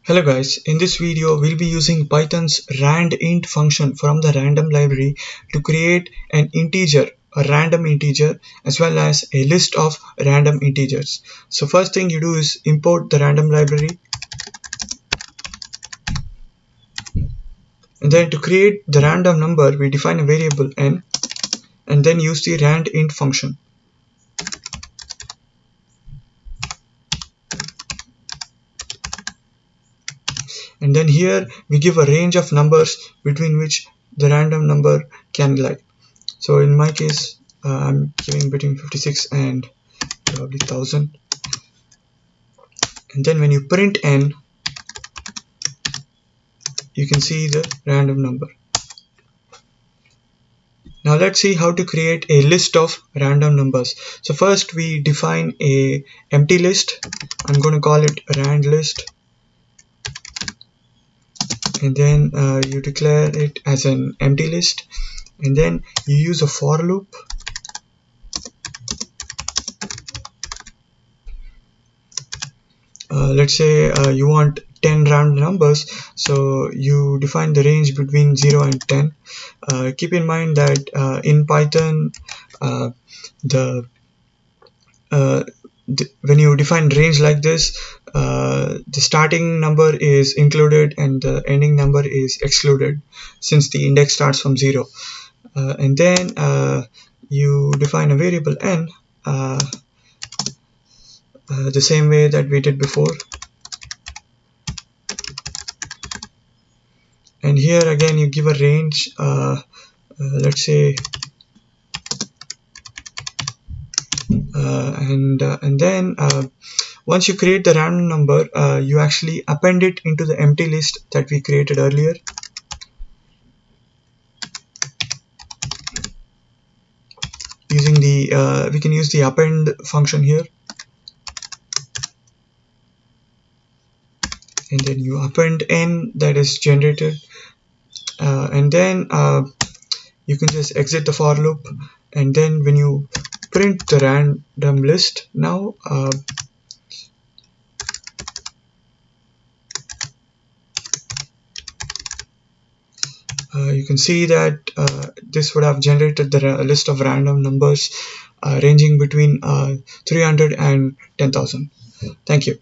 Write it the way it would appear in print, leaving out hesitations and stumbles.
Hello guys, in this video we'll be using Python's randint function from the random library to create an integer, a random integer, as well as a list of random integers. So first thing you do is import the random library, and then to create the random number we define a variable n and then use the randint function. And then here we give a range of numbers between which the random number can lie. So in my case I'm giving between 56 and probably 1000, and then when you print n you can see the random number. Now let's see how to create a list of random numbers. So first we define a empty list. I'm going to call it rand list, and then you declare it as an empty list, and then you use a for loop. Let's say you want 10 random numbers, so you define the range between 0 and 10. Keep in mind that in Python when you define range like this, the starting number is included and the ending number is excluded, since the index starts from 0. And then you define a variable n the same way that we did before. And here again you give a range, let's say, and then once you create the random number, you actually append it into the empty list that we created earlier. Using the we can use the append function here, and then you append n that is generated, and then you can just exit the for loop, and then when you print the random list now, you can see that this would have generated the list of random numbers ranging between 300 and 10,000. Thank you.